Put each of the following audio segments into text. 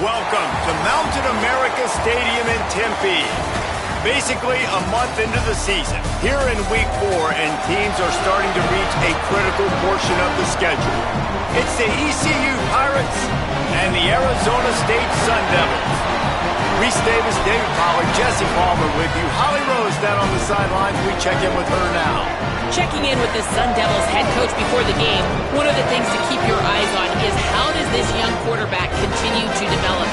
welcome to Mountain America Stadium in Tempe. Basically a month into the season, here in Week 4, and teams are starting to reach a critical portion of the schedule. It's the ECU Pirates and the Arizona State Sun Devils. Reese Davis, David Pollard, Jesse Palmer with you. Holly Rose down on the sidelines. We check in with her now. Checking in with the Sun Devils head coach before the game, one of the things to keep your eyes on is how does this young quarterback continue to develop?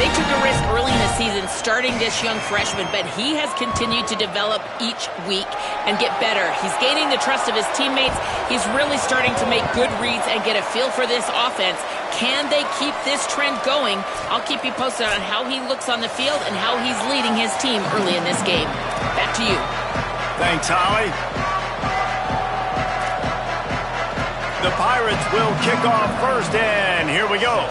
They took a risk early in the season starting this young freshman, but he has continued to develop each week and get better. He's gaining the trust of his teammates. He's really starting to make good reads and get a feel for this offense. Can they keep this trend going? I'll keep you posted on how he looks on the field and how he's leading his team early in this game. Back to you. Thanks, Holly. The Pirates will kick off first, and here we go.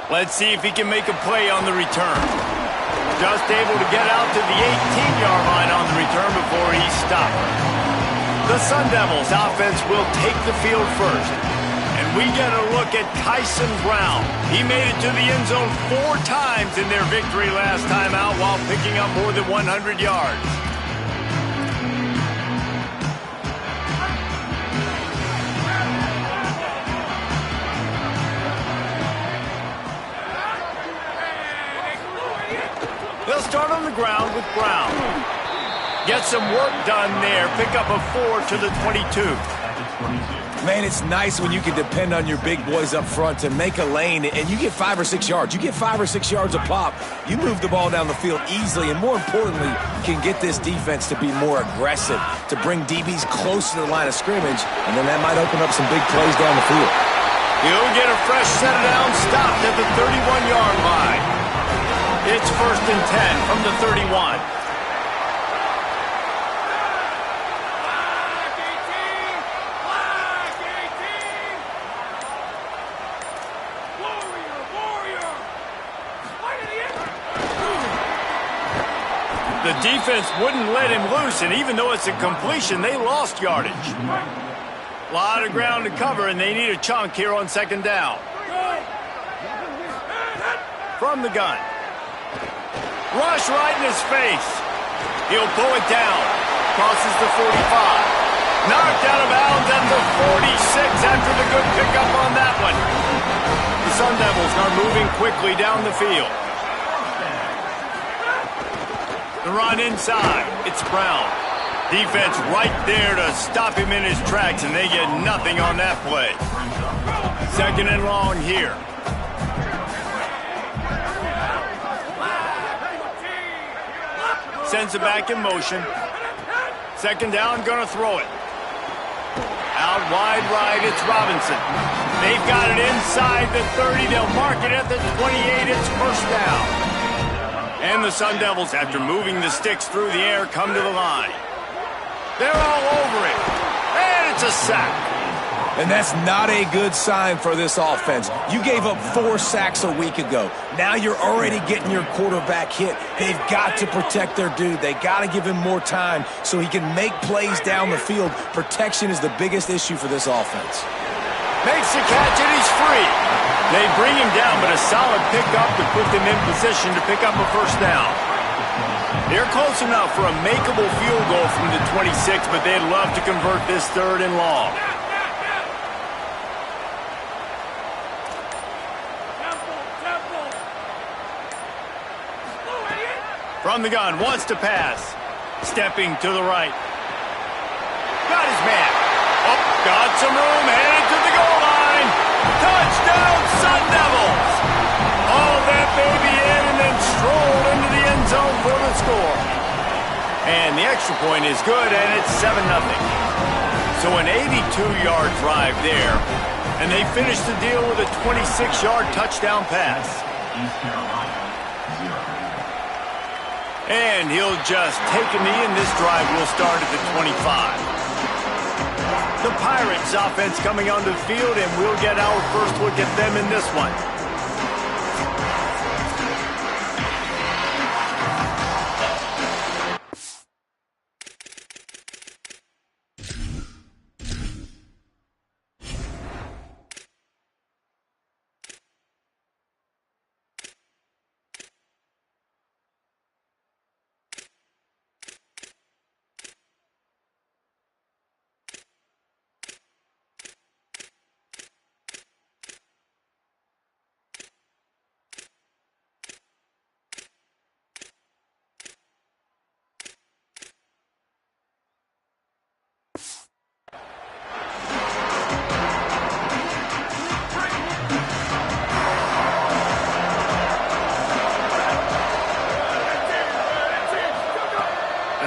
Let's see if he can make a play on the return. Just able to get out to the 18-yard line on the return before he's stopped. The Sun Devils offense will take the field first. And we get a look at Tyson Brown. He made it to the end zone 4 times in their victory last time out while picking up more than 100 yards. They'll start on the ground with Brown. Get some work done there. Pick up a 4 to the 22. Man, it's nice when you can depend on your big boys up front to make a lane, and you get 5 or 6 yards. You get 5 or 6 yards a pop. You move the ball down the field easily, and more importantly, can get this defense to be more aggressive, to bring DBs close to the line of scrimmage, and then that might open up some big plays down the field. He'll get a fresh set down, stopped at the 31-yard line. It's 1st and 10 from the 31. The defense wouldn't let him loose, and even though it's a completion, they lost yardage. A lot of ground to cover, and they need a chunk here on 2nd down. From the gun. Rush right in his face. He'll pull it down. Crosses the 45. Knocked out of bounds at the 46 after the good pickup on that one. The Sun Devils are moving quickly down the field. The run inside. It's Brown. Defense right there to stop him in his tracks, and they get nothing on that play. 2nd and long here. Sends it back in motion. 2nd down, gonna throw it. Out wide right, it's Robinson. They've got it inside the 30. They'll mark it at the 28. It's 1st down. And the Sun Devils, after moving the sticks through the air, come to the line. They're all over it. And it's a sack. And that's not a good sign for this offense. You gave up 4 sacks a week ago. Now you're already getting your quarterback hit. They've got to protect their dude. They got to give him more time so he can make plays down the field. Protection is the biggest issue for this offense. Makes the catch, and he's free. They bring him down, but a solid pickup to put them in position to pick up a 1st down. They're close enough for a makeable field goal from the 26, but they'd love to convert this 3rd and long. From the gun, wants to pass. Stepping to the right. Got his man. Oh, got some room, headed to the goal line. Touchdown, Sun Devils. All that baby in and then strolled into the end zone for the score. And the extra point is good, and it's 7-0. So an 82-yard drive there. And they finish the deal with a 26-yard touchdown pass. And he'll just take a knee, and this drive will start at the 25. The Pirates offense coming onto the field, and we'll get our first look at them in this one.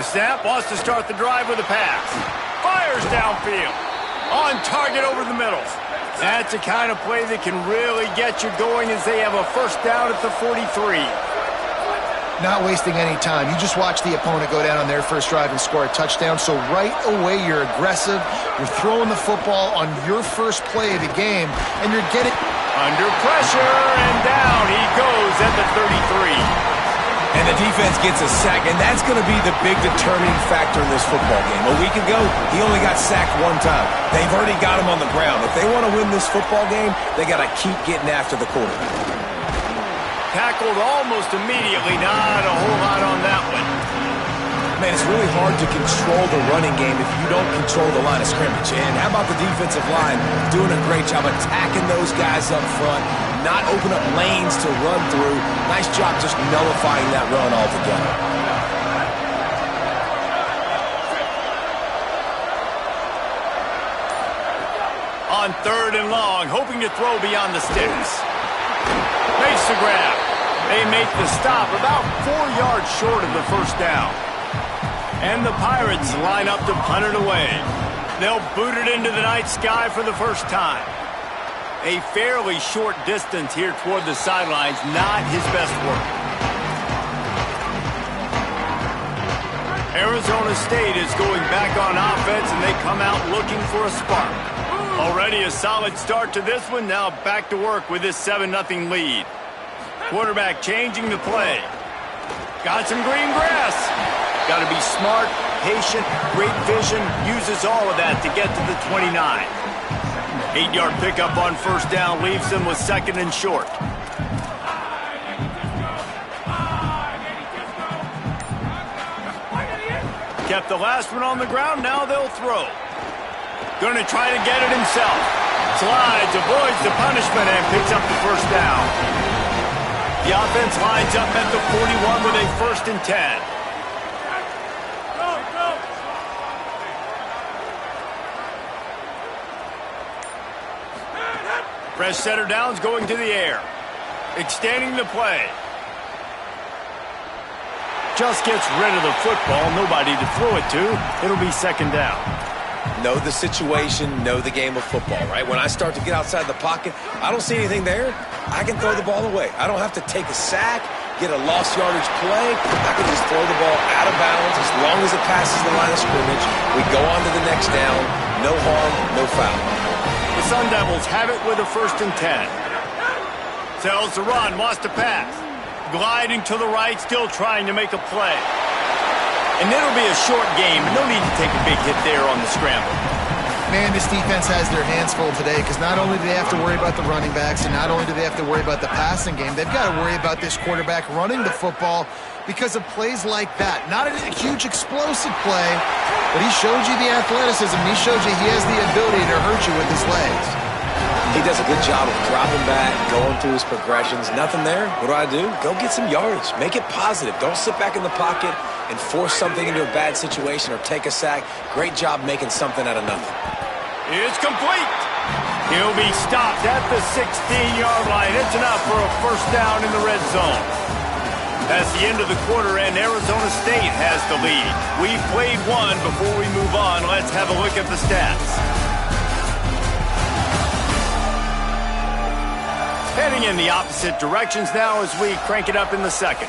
snap, wants to start the drive with a pass. Fires downfield. On target over the middle. That's the kind of play that can really get you going as they have a first down at the 43. Not wasting any time. You just watch the opponent go down on their first drive and score a touchdown. So right away, you're aggressive. You're throwing the football on your first play of the game, and you're getting... Under pressure, and down he goes at the 33. And the defense gets a sack, and that's going to be the big determining factor in this football game. A week ago, he only got sacked one time. They've already got him on the ground. If they want to win this football game, they got to keep getting after the quarterback. Tackled almost immediately. Not a whole lot on that one. Man, it's really hard to control the running game if you don't control the line of scrimmage. And how about the defensive line doing a great job attacking those guys up front, not open up lanes to run through. Nice job just nullifying that run altogether. On 3rd and long, hoping to throw beyond the sticks. Makes the grab. They make the stop about 4 yards short of the first down. And the Pirates line up to punt it away. They'll boot it into the night sky for the first time. A fairly short distance here toward the sidelines, not his best work. Arizona State is going back on offense, and they come out looking for a spark. Already a solid start to this one. Now back to work with this 7-0 lead. Quarterback changing the play. Got some green grass. Got to be smart, patient, great vision. Uses all of that to get to the 29. 8-yard pickup on first down leaves them with 2nd and short. Kept the last one on the ground. Now they'll throw. Going to try to get it himself. Slides, avoids the punishment, and picks up the first down. The offense lines up at the 41 with a 1st and 10. Fresh setter downs going to the air. Extending the play. Just gets rid of the football. Nobody to throw it to. It'll be 2nd down. Know the situation, know the game of football, right? When I start to get outside the pocket, I don't see anything there. I can throw the ball away. I don't have to take a sack, get a lost yardage play. I can just throw the ball out of bounds as long as it passes the line of scrimmage. We go on to the next down. No harm, no foul. The Sun Devils have it with a 1st and 10. Sells the run, wants to pass. Gliding to the right, still trying to make a play. And it'll be a short game. No need to take a big hit there on the scramble. Man, this defense has their hands full today because not only do they have to worry about the running backs and not only do they have to worry about the passing game, they've got to worry about this quarterback running the football because of plays like that. Not a huge explosive play, but he showed you the athleticism. He showed you he has the ability to hurt you with his legs. He does a good job of dropping back, going through his progressions. Nothing there. What do? Go get some yardage. Make it positive. Don't sit back in the pocket and force something into a bad situation or take a sack. Great job making something out of nothing. It's complete. He'll be stopped at the 16-yard line. It's enough for a first down in the red zone. That's the end of the quarter, and Arizona State has the lead. We've played one. Before we move on, let's have a look at the stats. Heading in the opposite directions now as we crank it up in the second.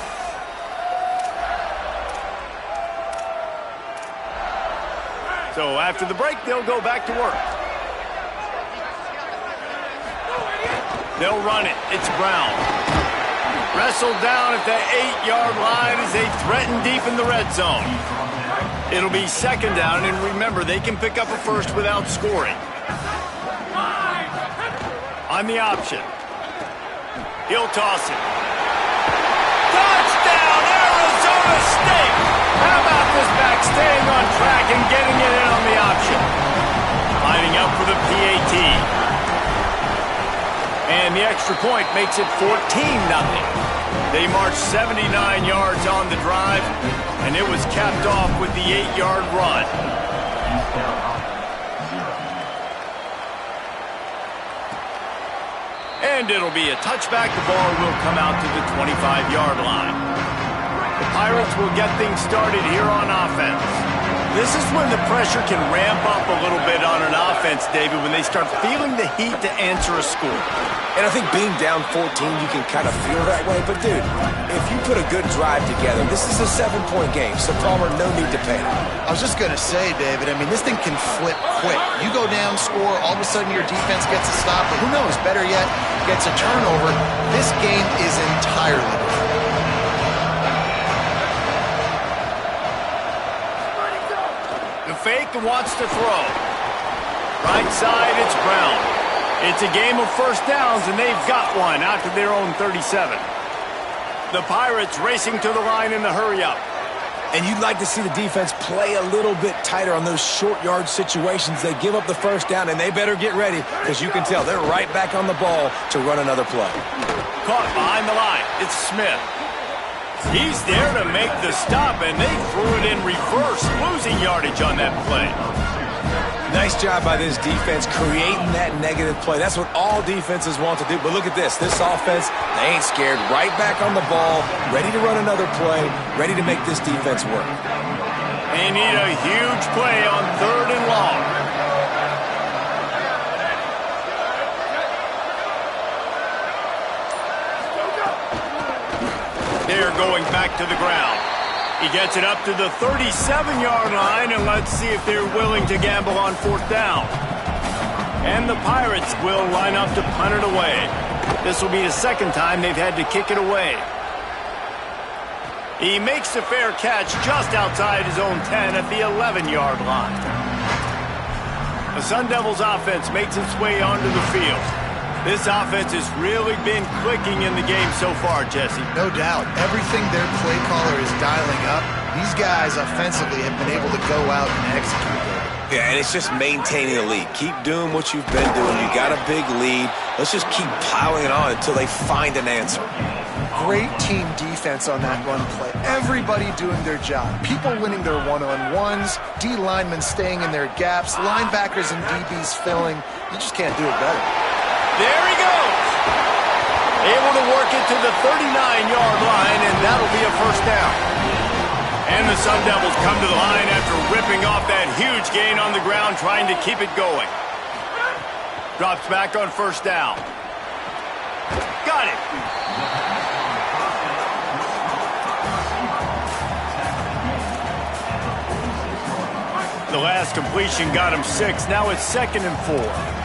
So after the break, they'll go back to work. They'll run it. It's Brown. Wrestled down at the 8-yard line as they threaten deep in the red zone. It'll be 2nd down, and remember, they can pick up a first without scoring. On the option. He'll toss it. Touchdown, Arizona State! How about this back staying on track and getting it in on the option? Lining up for the PAT. And the extra point makes it 14-0. They marched 79 yards on the drive, and it was capped off with the 8-yard run. And it'll be a touchback. The ball will come out to the 25-yard line. The Pirates will get things started here on offense. This is when the pressure can ramp up a little bit on an offense, David, when they start feeling the heat to answer a score. And I think being down 14, you can kind of feel that way. But, dude, if you put a good drive together, this is a 7-point game. So, Palmer, no need to panic. I was just going to say, David, I mean, this thing can flip quick. You go down, score, all of a sudden your defense gets a stop. Or who knows, better yet, gets a turnover. This game is entirely different. Fake and wants to throw. Right side, it's Brown. It's a game of first downs, and they've got one out to their own 37. The Pirates racing to the line in the hurry-up. And you'd like to see the defense play a little bit tighter on those short yard situations. They give up the first down, and they better get ready, because you can tell they're right back on the ball to run another play. Caught behind the line. It's Smith. He's there to make the stop, and they threw it in reverse, losing yardage on that play. Nice job by this defense creating that negative play. That's what all defenses want to do. But look at this. This offense, they ain't scared. Right back on the ball, ready to run another play, ready to make this defense work. They need a huge play on 3rd and long. They're going back to the ground. He gets it up to the 37-yard line, and let's see if they're willing to gamble on 4th down. And the Pirates will line up to punt it away. This will be the second time they've had to kick it away. He makes a fair catch just outside his own 10 at the 11-yard line. The Sun Devils offense makes its way onto the field. This offense has really been clicking in the game so far, Jesse. No doubt. Everything their play caller is dialing up, these guys offensively have been able to go out and execute it. Yeah, and it's just maintaining the lead. Keep doing what you've been doing. You got a big lead. Let's just keep piling it on until they find an answer. Great team defense on that run play. Everybody doing their job. People winning their one-on-ones, D linemen staying in their gaps, linebackers and DBs filling. You just can't do it better. There he goes. Able to work it to the 39-yard line, and that'll be a first down. And the Sun Devils come to the line after ripping off that huge gain on the ground, trying to keep it going. Drops back on first down. Got it. The last completion got him 6. Now it's 2nd and 4.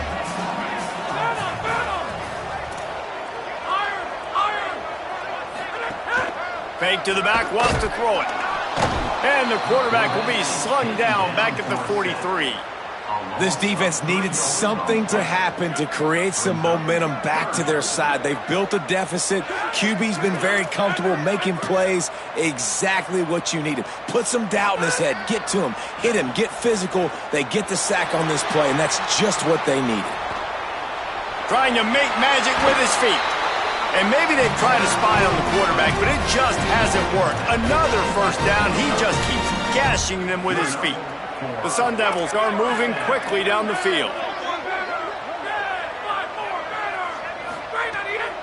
Fake to the back, wants to throw it. And the quarterback will be slung down back at the 43. This defense needed something to happen to create some momentum back to their side. They've built a deficit. QB's been very comfortable making plays. Exactly what you needed. Put some doubt in his head. Get to him. Hit him. Get physical. They get the sack on this play, and that's just what they needed. Trying to make magic with his feet. And maybe they've tried to spy on the quarterback, but it just hasn't worked. Another first down. He just keeps gashing them with his feet. The Sun Devils are moving quickly down the field.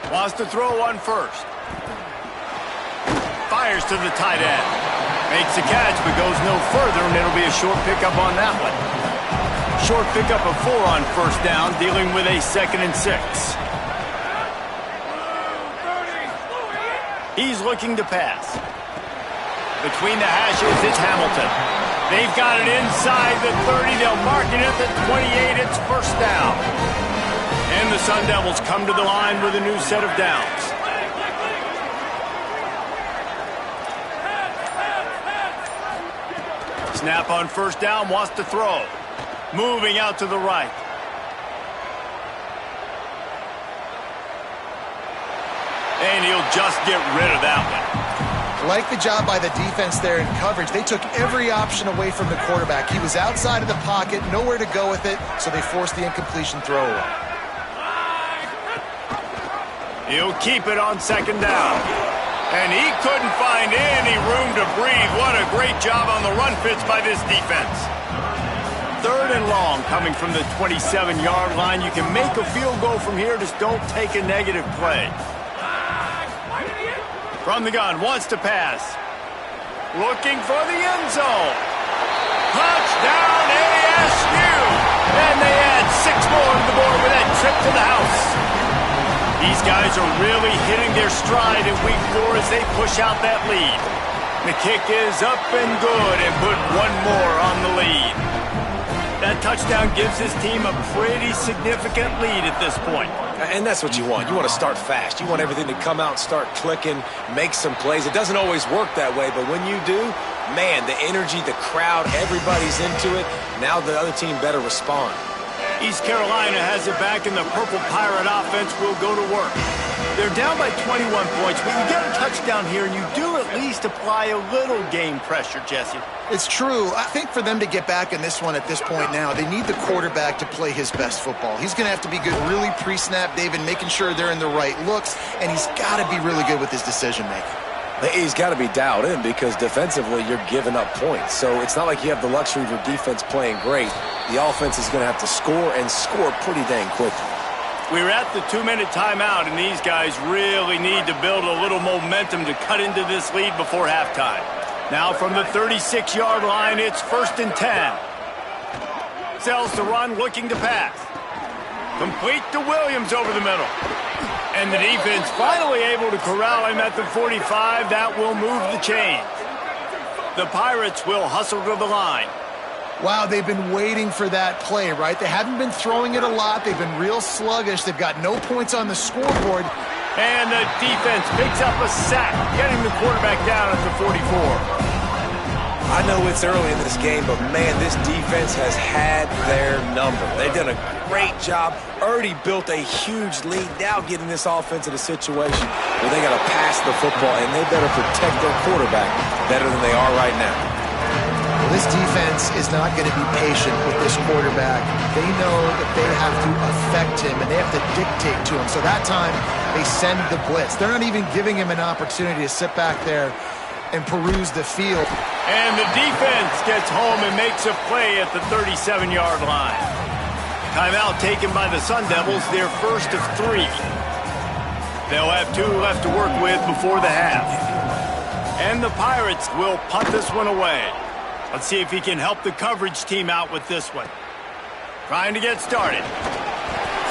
Wants to throw on first. Fires to the tight end. Makes a catch, but goes no further, and it'll be a short pickup on that one. Short pickup of 4 on first down, dealing with a 2nd and 6. He's looking to pass. Between the hashes, it's Hamilton. They've got it inside the 30. They'll mark it at the 28. It's first down. And the Sun Devils come to the line with a new set of downs. Snap on first down, wants to throw. Moving out to the right. And he'll just get rid of that one. Like the job by the defense there in coverage. They took every option away from the quarterback. He was outside of the pocket, nowhere to go with it, so they forced the incompletion throw away. He'll keep it on 2nd down. And he couldn't find any room to breathe. What a great job on the run fits by this defense. 3rd and long coming from the 27-yard line. You can make a field goal from here, just don't take a negative play. From the gun, wants to pass. looking for the end zone. Touchdown ASU! And they add 6 more to the board with that trip to the house. These guys are really hitting their stride in week 4 as they push out that lead. The kick is up and good and put 1 more on the lead. That touchdown gives his team a pretty significant lead at this point. And that's what you want. You want to start fast. You want everything to come out and start clicking, make some plays. It doesn't always work that way, but when you do, man, the energy, the crowd, everybody's into it. Now the other team better respond. East Carolina has it back, and the Purple Pirate offense will go to work. They're down by 21 points, but you get a touchdown here, and you do at least apply a little game pressure, Jesse. It's true. I think for them to get back in this one at this point now, they need the quarterback to play his best football. He's going to have to be good really pre-snap, David, making sure they're in the right looks, and he's got to be really good with his decision-making. He's got to be dialed in because defensively you're giving up points. So it's not like you have the luxury of your defense playing great. The offense is going to have to score and score pretty dang quickly. We're at the 2-minute timeout, and these guys really need to build a little momentum to cut into this lead before halftime. Now from the 36-yard line, it's 1st and 10. Sells to run, looking to pass. Complete to Williams over the middle. And the defense finally able to corral him at the 45. That will move the chains. The Pirates will hustle to the line. Wow, they've been waiting for that play, right? They haven't been throwing it a lot. They've been real sluggish. They've got no points on the scoreboard. And the defense picks up a sack, getting the quarterback down at the 44. I know it's early in this game, but man, this defense has had their number. They've done a great job, already built a huge lead, now getting this offense in a situation where they got to pass the football, and they better protect their quarterback better than they are right now. Well, this defense is not going to be patient with this quarterback. They know that they have to affect him, and they have to dictate to him. So that time, they send the blitz. They're not even giving him an opportunity to sit back there and peruse the field. And the defense gets home and makes a play at the 37-yard line. Timeout taken by the Sun Devils, their first of 3. They'll have 2 left to work with before the half. And the Pirates will punt this one away. Let's see if he can help the coverage team out with this one. Trying to get started.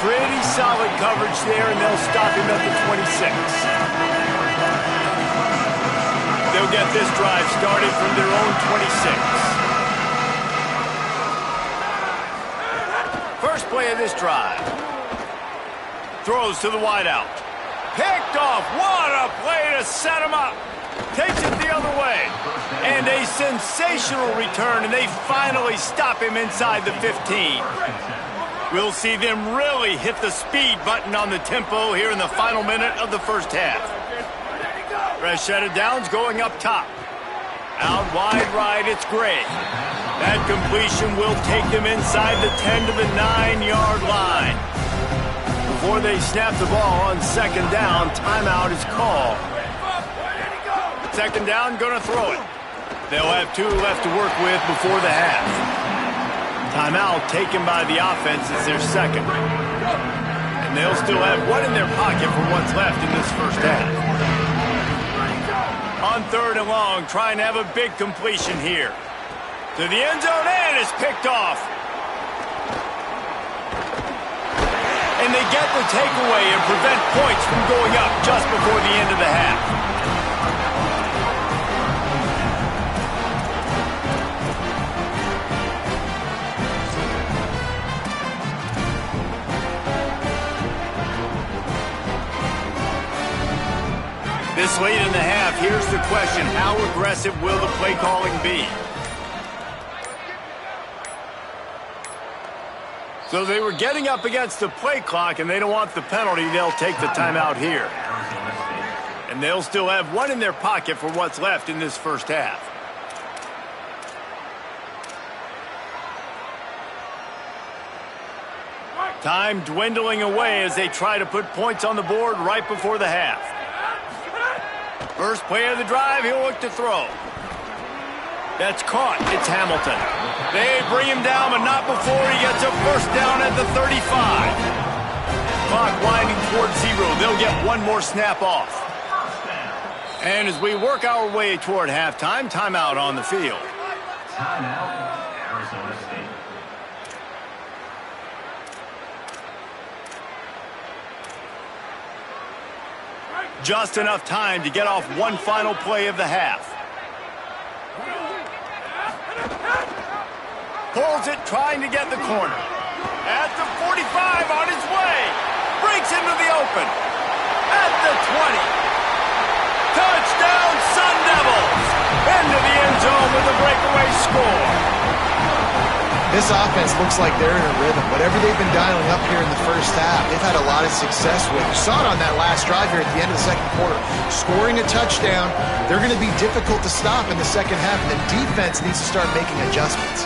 Pretty solid coverage there, and they'll stop him at the 26. They'll get this drive started from their own 26. First play of this drive. Throws to the wideout. Picked off. What a play to set him up. Takes it the other way. And a sensational return, and they finally stop him inside the 15. We'll see them really hit the speed button on the tempo here in the final minute of the first half. Fresh set of downs going up top. Out wide right, it's Gray. That completion will take them inside the 10 to the 9-yard line. Before they snap the ball on second down, timeout is called. Second down, gonna throw it. They'll have 2 left to work with before the half. Timeout taken by the offense is their second. And they'll still have 1 in their pocket for what's left in this first half. On 3rd and long, trying to have a big completion here. To the end zone, and it's picked off. And they get the takeaway and prevent points from going up just before the end of the half. This late in the half, here's the question. How aggressive will the play calling be? So they were getting up against the play clock, and they don't want the penalty. They'll take the timeout here. And they'll still have 1 in their pocket for what's left in this first half. Time dwindling away as they try to put points on the board right before the half. First play of the drive, he'll look to throw. That's caught. It's Hamilton. They bring him down, but not before he gets a first down at the 35. Clock winding towards 0. They'll get 1 more snap off. And as we work our way toward halftime, timeout on the field. Timeout, Arizona State. Just enough time to get off one final play of the half. Pulls it, trying to get the corner. At the 45, on his way. Breaks into the open. At the 20. Touchdown, Sun Devils! Into the end zone with a breakaway score. This offense looks like they're in a rhythm. Whatever they've been dialing up here in the first half, they've had a lot of success with. You saw it on that last drive here at the end of the second quarter. Scoring a touchdown, they're going to be difficult to stop in the second half, and the defense needs to start making adjustments.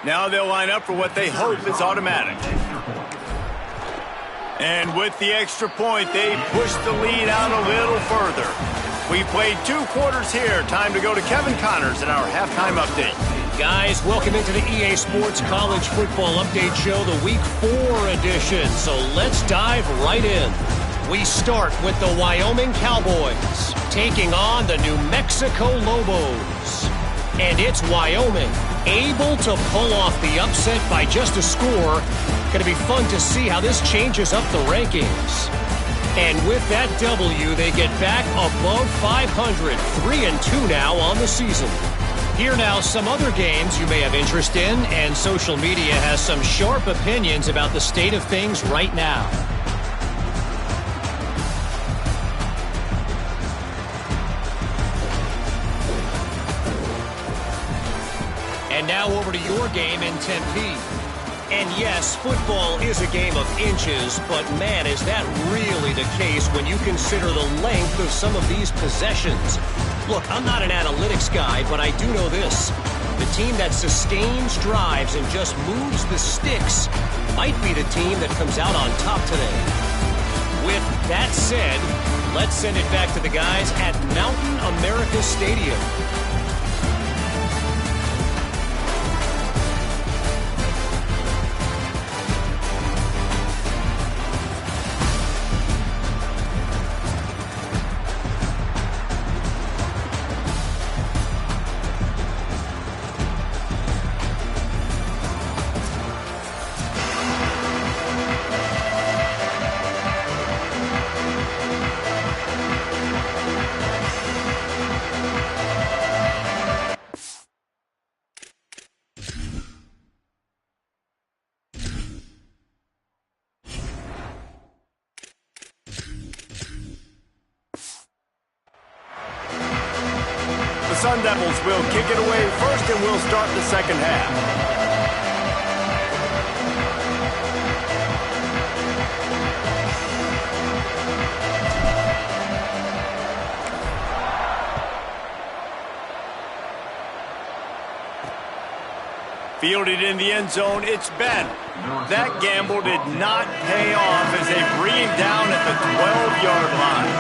Now they'll line up for what they hope is automatic. And with the extra point, they push the lead out a little further. We played 2 quarters here. Time to go to Kevin Connors in our halftime update. Guys, welcome into the EA Sports College Football Update Show, the Week 4 edition. So let's dive right in. We start with the Wyoming Cowboys taking on the New Mexico Lobos. And it's Wyoming able to pull off the upset by just a score. Going to be fun to see how this changes up the rankings. And with that W, they get back above 500, 3-2 now on the season. Here now, some other games you may have interest in, and social media has some sharp opinions about the state of things right now. And now over to your game in Tempe. And yes, football is a game of inches, but man, is that really the case when you consider the length of some of these possessions. Look, I'm not an analytics guy, but I do know this. The team that sustains drives and just moves the sticks might be the team that comes out on top today. With that said, let's send it back to the guys at Mountain America Stadium. The Sun Devils will kick it away first, and we'll start the second half. Fielded in the end zone, it's Ben. That gamble did not pay off as they bring him down at the 12-yard line.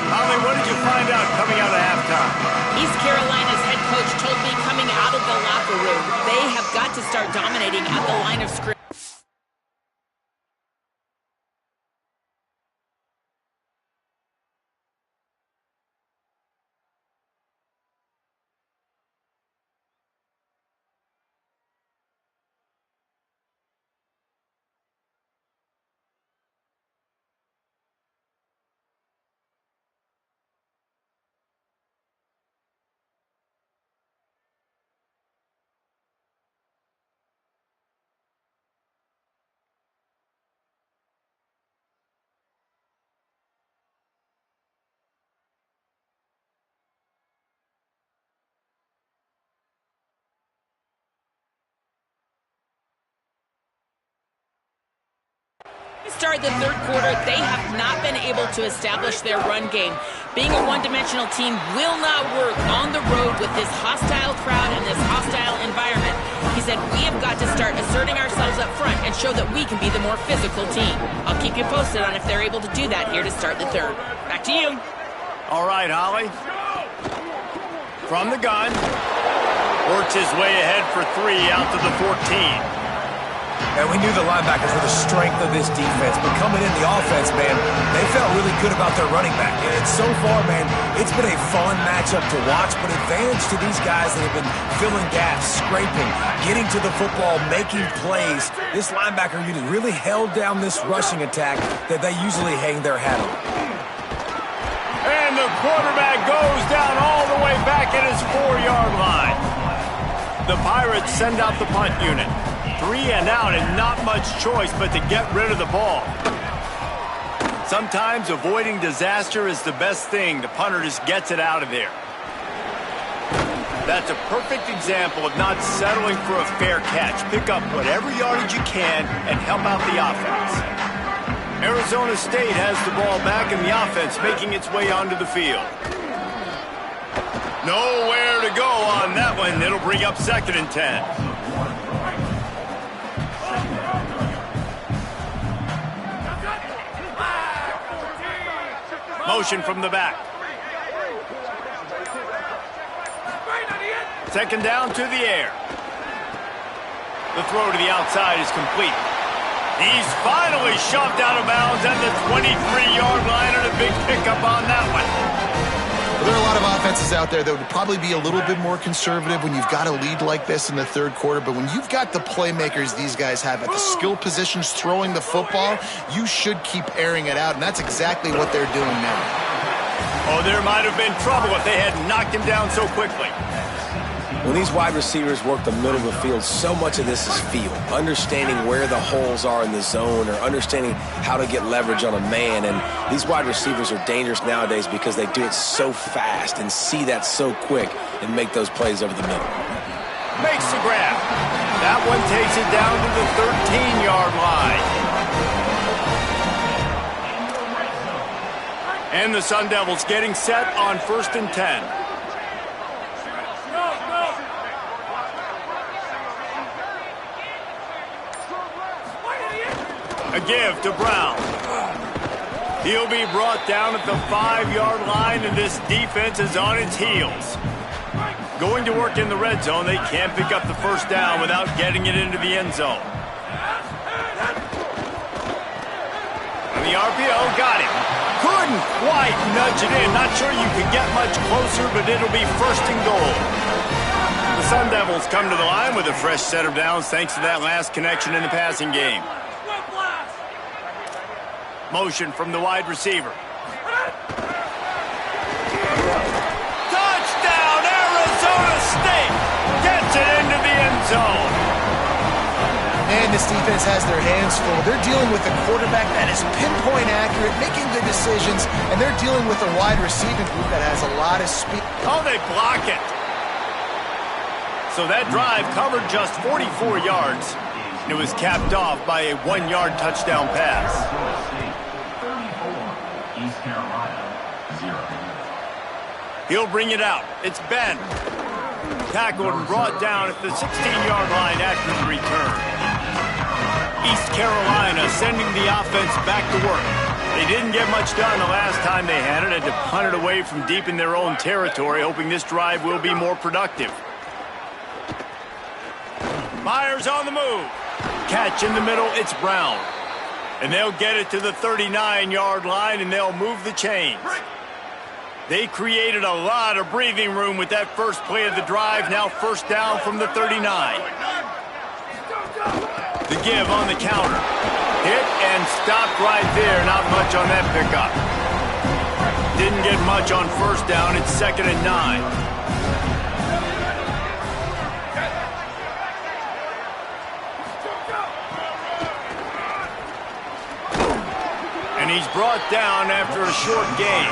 Holly, what did you find out coming out of halftime? East Carolina's head coach told me coming out of the locker room, they have got to start dominating at the line of scrimmage. Start the third quarter, they have not been able to establish their run game. Being a one-dimensional team will not work on the road with this hostile crowd and this hostile environment. He said, we have got to start asserting ourselves up front and show that we can be the more physical team. I'll keep you posted on if they're able to do that here to start the third. Back to you. All right, Holly. From the gun. Works his way ahead for 3 out to the 14. And we knew the linebackers were the strength of this defense, but coming in the offense, man, they felt really good about their running back. And so far, man, it's been a fun matchup to watch, but advantage to these guys that have been filling gaps, scraping, getting to the football, making plays. This linebacker unit really held down this rushing attack that they usually hang their hat on. And the quarterback goes down all the way back at his 4-yard line. The Pirates send out the punt unit. 3 and out and not much choice but to get rid of the ball. Sometimes avoiding disaster is the best thing. The punter just gets it out of there. That's a perfect example of not settling for a fair catch. Pick up whatever yardage you can and help out the offense. Arizona State has the ball back in the offense, making its way onto the field. Nowhere to go on that one. It'll bring up 2nd and 10. Motion from the back. 2nd down to the air. The throw to the outside is complete. He's finally shoved out of bounds at the 23-yard line, and a big pickup on that one. There are a lot of offenses out there that would probably be a little bit more conservative when you've got a lead like this in the third quarter, but when you've got the playmakers these guys have at the skill positions throwing the football, you should keep airing it out, and that's exactly what they're doing now. Oh, there might have been trouble if they had knocked him down so quickly. When these wide receivers work the middle of the field, so much of this is feel. Understanding where the holes are in the zone or understanding how to get leverage on a man. And these wide receivers are dangerous nowadays because they do it so fast and see that so quick and make those plays over the middle. Makes the grab. That one takes it down to the 13-yard line. And the Sun Devils getting set on 1st and 10. A give to Brown. He'll be brought down at the 5-yard line, and this defense is on its heels. Going to work in the red zone, they can't pick up the 1st down without getting it into the end zone. And the RPO got him. Couldn't quite nudge it in. Not sure you could get much closer, but it'll be 1st and goal. The Sun Devils come to the line with a fresh set of downs thanks to that last connection in the passing game. Motion from the wide receiver. Touchdown, Arizona State! Gets it into the end zone. And this defense has their hands full. They're dealing with a quarterback that is pinpoint accurate, making good decisions, and they're dealing with a wide receiving group that has a lot of speed. Oh, they block it. So that drive covered just 44 yards. It was capped off by a 1-yard touchdown pass. East Carolina, 0. He'll bring it out. It's Ben. Tackled and brought down at the 16-yard line after the return. East Carolina sending the offense back to work. They didn't get much done the last time they had it, and to punt it away from deep in their own territory, hoping this drive will be more productive. Myers on the move. Catch in the middle, it's Brown. And they'll get it to the 39-yard line, and they'll move the chains. They created a lot of breathing room with that first play of the drive, now 1st down from the 39. The give on the counter. Hit and stopped right there, not much on that pickup. Didn't get much on 1st down, it's 2nd and 9. And he's brought down after a short gain.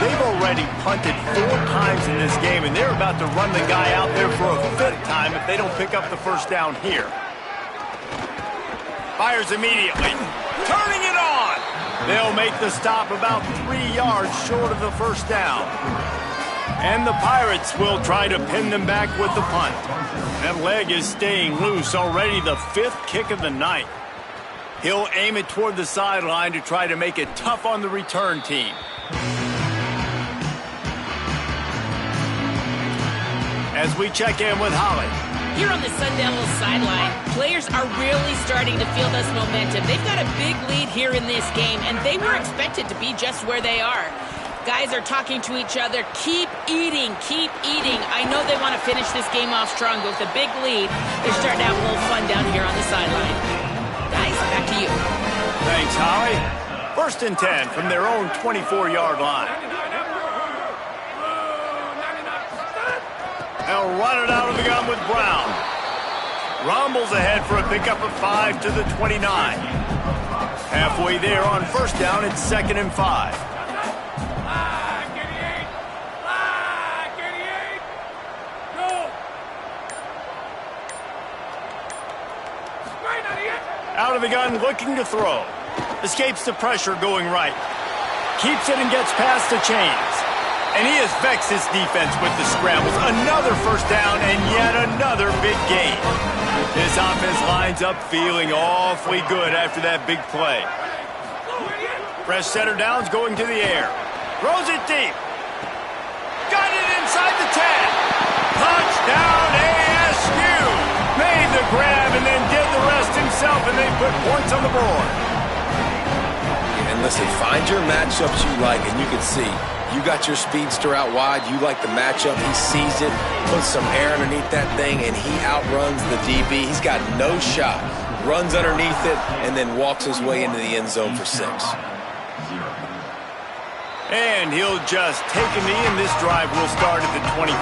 They've already punted 4 times in this game, and they're about to run the guy out there for a 5th time if they don't pick up the 1st down here. Fires immediately. Turning it on. They'll make the stop about 3 yards short of the 1st down. And the Pirates will try to pin them back with the punt. That leg is staying loose, already the 5th kick of the night. He'll aim it toward the sideline to try to make it tough on the return team. As we check in with Holly. Here on the Sun Devils sideline, players are really starting to feel this momentum. They've got a big lead here in this game, and they were expected to be just where they are. Guys are talking to each other. Keep eating, keep eating. I know they want to finish this game off strong, but with a big lead, they're starting to have a little fun down here on the sideline. Guys, back to you. Thanks, Holly. 1st and 10 from their own 24-yard line. They'll run it out of the gun with Brown. Rumbles ahead for a pickup of 5 to the 29. Halfway there on 1st down, it's 2nd and 5. Out of the gun, looking to throw. Escapes the pressure going right. Keeps it and gets past the chains. And he has vexed his defense with the scrambles. Another 1st down and yet another big gain. This offense lines up feeling awfully good after that big play. Fresh setter downs going to the air. Throws it deep. Got it inside the 10. Touchdown ASU. Made the grab and then did the rest himself, and they put points on the board. And listen, find your matchups you like, and you can see you got your speedster out wide. You like the matchup. He sees it, puts some air underneath that thing, and he outruns the DB. He's got no shot. Runs underneath it, and then walks his way into the end zone for 6. And he'll just take a knee, and this drive will start at the 25.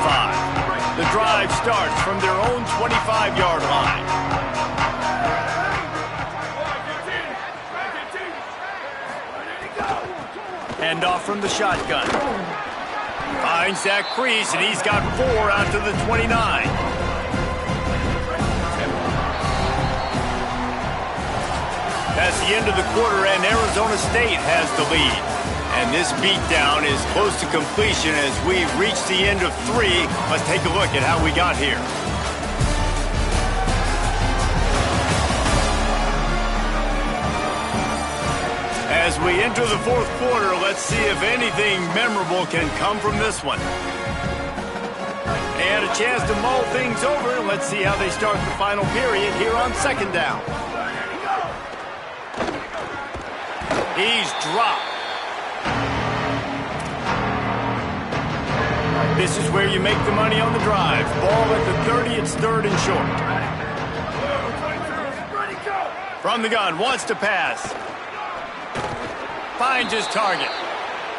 The drive starts from their own 25-yard line. Hand off from the shotgun. Finds that crease, and he's got 4 out to the 29. That's the end of the quarter, and Arizona State has the lead. And this beatdown is close to completion as we've reached the end of 3. Let's take a look at how we got here. As we enter the 4th quarter, let's see if anything memorable can come from this one. They had a chance to mull things over. Let's see how they start the final period here on 2nd down. He's dropped. This is where you make the money on the drive. Ball at the 30, it's 3rd and short. From the gun, wants to pass. Finds his target.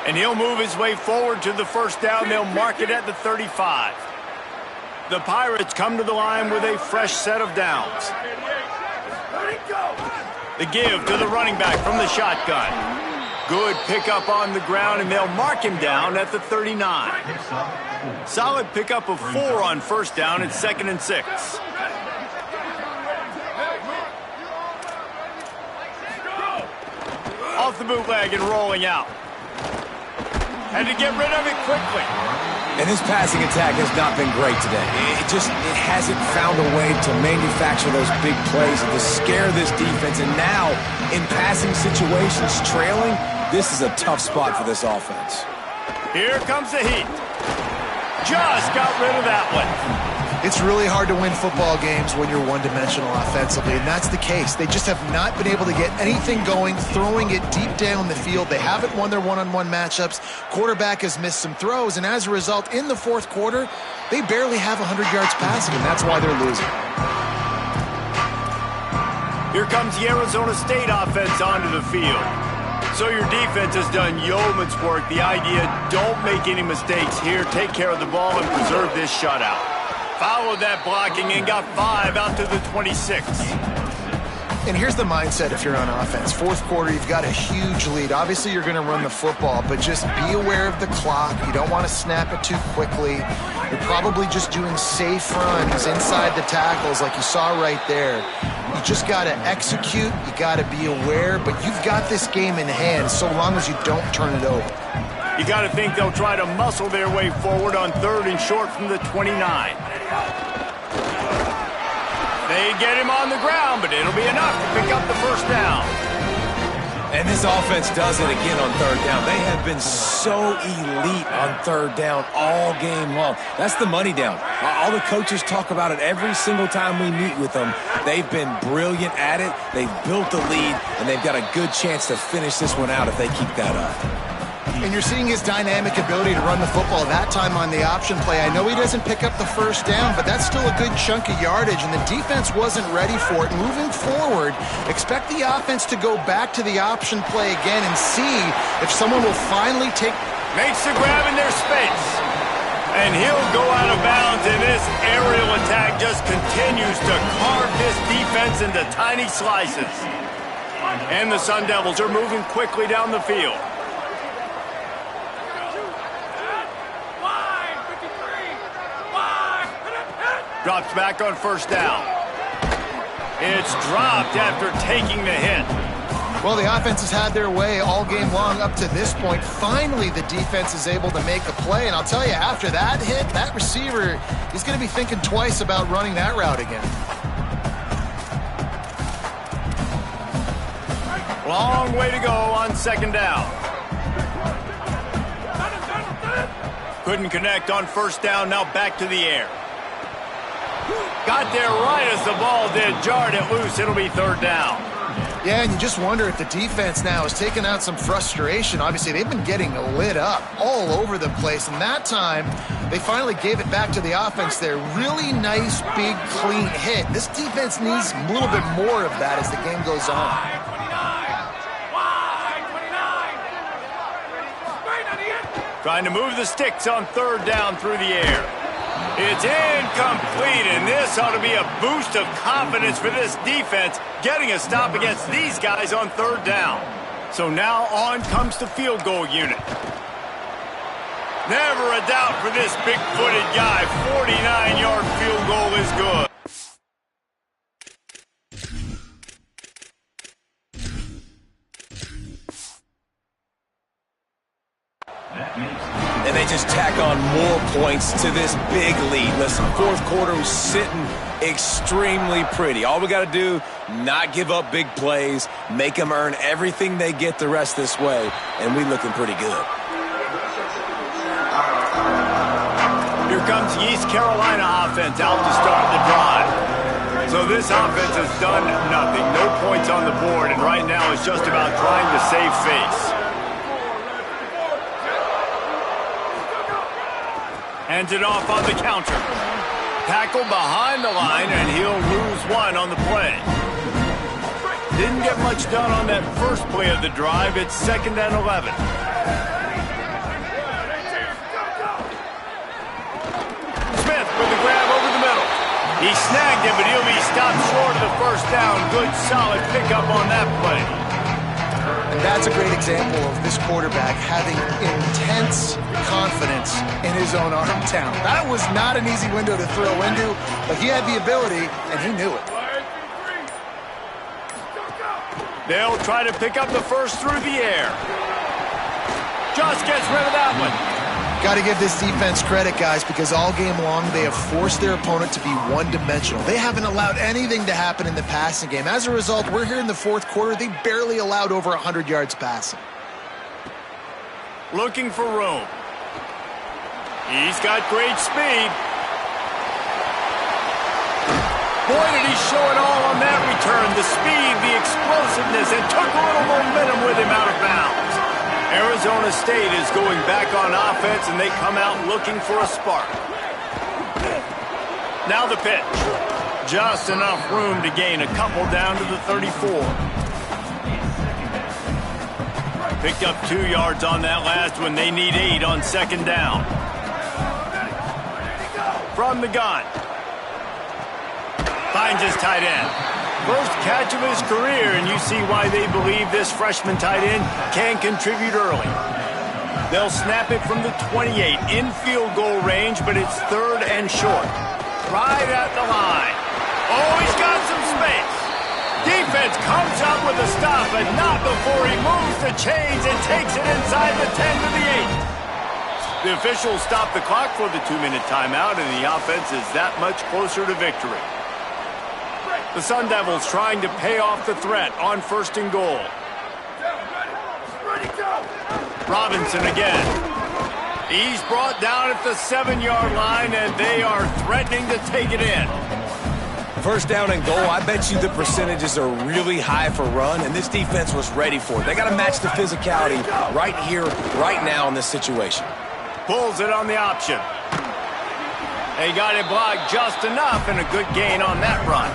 And he'll move his way forward to the 1st down. They'll mark it at the 35. The Pirates come to the line with a fresh set of downs. The give to the running back from the shotgun. Good pickup on the ground, and they'll mark him down at the 39. Solid pickup of 4 on 1st down. It's 2nd and 6. Off the bootleg and rolling out. Had to get rid of it quickly. And his passing attack has not been great today. It hasn't found a way to manufacture those big plays and to scare this defense. And now, in passing situations, trailing, this is a tough spot for this offense. Here comes the heat. Just got rid of that one. It's really hard to win football games when you're one-dimensional offensively, and that's the case. They just have not been able to get anything going, throwing it deep down the field. They haven't won their one-on-one matchups. Quarterback has missed some throws, and as a result, in the 4th quarter, they barely have 100 yards passing, and that's why they're losing. Here comes the Arizona State offense onto the field. So your defense has done yeoman's work. The idea, don't make any mistakes here. Take care of the ball and preserve this shutout. Followed that blocking and got 5 out to the 26. And here's the mindset if you're on offense. 4th quarter, you've got a huge lead. Obviously, you're going to run the football, but just be aware of the clock. You don't want to snap it too quickly. You're probably just doing safe runs inside the tackles like you saw right there. You just got to execute. You got to be aware, but you've got this game in hand so long as you don't turn it over. You got to think they'll try to muscle their way forward on 3rd and short from the 29. They get him on the ground, but it'll be enough to pick up the first down. And this offense does it again on 3rd down. They have been so elite on 3rd down all game long. That's the money down. All the coaches talk about it every single time we meet with them. They've been brilliant at it. They've built the lead, and they've got a good chance to finish this one out if they keep that up. And you're seeing his dynamic ability to run the football that time on the option play. I know he doesn't pick up the first down, but that's still a good chunk of yardage, and the defense wasn't ready for it. Moving forward, expect the offense to go back to the option play again and see if someone will finally take... Makes the grab in their space. And he'll go out of bounds, and this aerial attack just continues to carve this defense into tiny slices. And the Sun Devils are moving quickly down the field. Drops back on first down. It's dropped after taking the hit. Well, the offense has had their way all game long up to this point. Finally, the defense is able to make a play. And I'll tell you, after that hit, that receiver, he's going to be thinking twice about running that route again. Long way to go on 2nd down. Couldn't connect on first down. Now back to the air. Got there right as the ball did. Jarred it loose. It'll be 3rd down. Yeah, and you just wonder if the defense now is taking out some frustration. Obviously, they've been getting lit up all over the place. And that time, they finally gave it back to the offense there. Really nice, big, clean hit. This defense needs a little bit more of that as the game goes on. Trying to move the sticks on 3rd down through the air. It's incomplete, and this ought to be a boost of confidence for this defense, getting a stop against these guys on 3rd down. So now on comes the field goal unit. Never a doubt for this big-footed guy. 49-yard field goal is good. And they just tack on more points to this big lead. Listen, 4th quarter was sitting extremely pretty. All we got to do, not give up big plays, make them earn everything they get the rest this way, and we looking pretty good. Here comes the East Carolina offense out to start the drive. So this offense has done nothing. No points on the board, and right now it's just about trying to save face. Hands it off on the counter. Tackle behind the line, and he'll lose 1 on the play. Didn't get much done on that first play of the drive. It's 2nd and 11. Smith with the grab over the middle. He snagged it, but he'll be stopped short of the first down. Good, solid pickup on that play. And that's a great example of this quarterback having intense confidence in his own arm talent. That was not an easy window to throw into, but he had the ability, and he knew it. They'll try to pick up the first through the air. Just gets rid of that one. Got to give this defense credit, guys, because all game long they have forced their opponent to be one-dimensional. They haven't allowed anything to happen in the passing game. As a result, we're here in the 4th quarter. They barely allowed over 100 yards passing. Looking for room. He's got great speed. Boy, did he show it all on that return. The speed, the explosiveness, and took a little momentum with him out of bounds. Arizona State is going back on offense, and they come out looking for a spark. Now the pitch. Just enough room to gain a couple down to the 34. Picked up 2 yards on that last one. They need 8 on 2nd down. From the gun. Finds his tight end. First catch of his career, and you see why they believe this freshman tight end can contribute early. They'll snap it from the 28 in field goal range, but it's 3rd and short. Right at the line. Oh, he's got some space. Defense defense comes up with a stop, but not before he moves the chains and takes it inside the 10 to the 8. The officials stop the clock for the 2-minute timeout, and the offense is that much closer to victory. The Sun Devils trying to pay off the threat on 1st and goal. Robinson again. He's brought down at the 7-yard line, and they are threatening to take it in. 1st down and goal, I bet you the percentages are really high for run, and this defense was ready for it. They got to match the physicality right here, right now in this situation. Pulls it on the option. They got it blocked just enough, and a good gain on that run.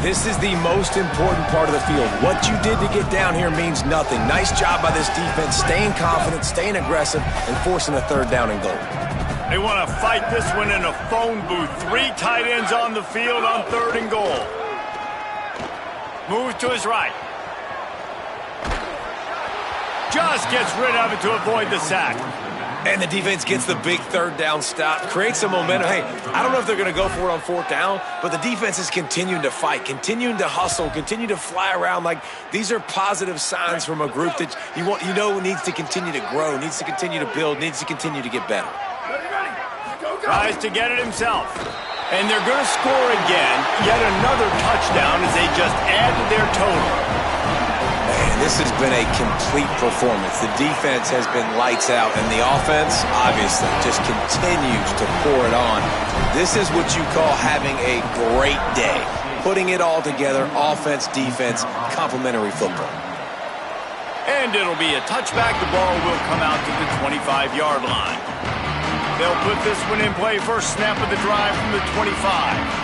This is the most important part of the field. What you did to get down here means nothing. Nice job by this defense, staying confident, staying aggressive, and forcing a 3rd down and goal. They want to fight this one in a phone booth. 3 tight ends on the field on 3rd and goal. Moves to his right. Just gets rid of it to avoid the sack. And the defense gets the big 3rd down stop, creates some momentum. Hey, I don't know if they're going to go for it on 4th down, but the defense is continuing to fight, continuing to hustle, continue to fly around. Like, these are positive signs from a group that you know needs to continue to grow, needs to continue to build, needs to continue to get better. Tries to get it himself. And they're going to score again. Yet another touchdown as they just add to their total. Man, this has been a complete performance. The defense has been lights out, and the offense, obviously, just continues to pour it on. This is what you call having a great day. Putting it all together, offense, defense, complementary football. And it'll be a touchback. The ball will come out to the 25-yard line. They'll put this one in play. First snap of the drive from the 25.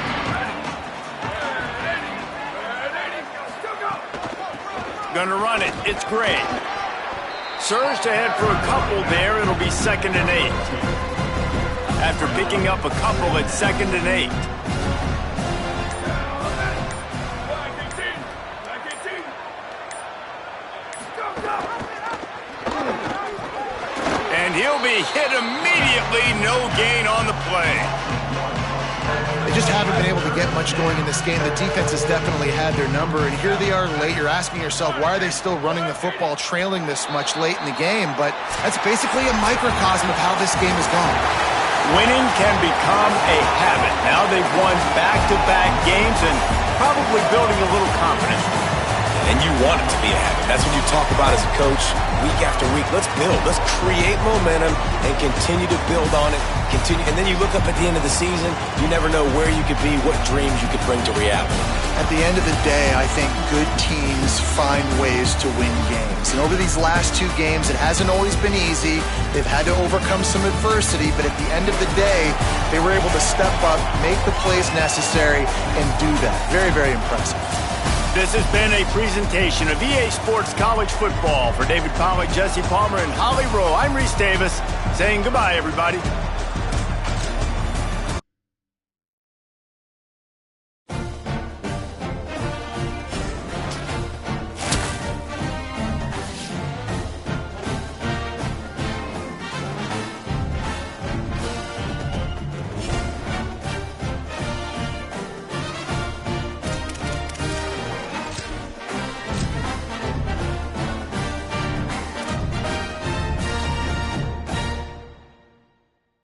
Gonna run it. It's great. Surged ahead for a couple there. It'll be 2nd and 8. After picking up a couple, it's 2nd and 8. And he'll be hit immediately. No gain on the play. They just haven't been able to get much going in this game. The defense has definitely had their number, and here they are late. You're asking yourself, why are they still running the football, trailing this much late in the game? But that's basically a microcosm of how this game has gone. Winning can become a habit. Now they've won back-to-back games and probably building a little confidence. And you want it to be a habit. That's what you talk about as a coach week after week. Let's build. Let's create momentum and continue to build on it. And then you look up at the end of the season, you never know where you could be, what dreams you could bring to reality. At the end of the day, I think good teams find ways to win games. And over these last 2 games, it hasn't always been easy. They've had to overcome some adversity, but at the end of the day, they were able to step up, make the plays necessary, and do that. Very, very impressive. This has been a presentation of EA Sports College Football. For David Pollack, Jesse Palmer, and Holly Rowe, I'm Reese Davis saying goodbye, everybody.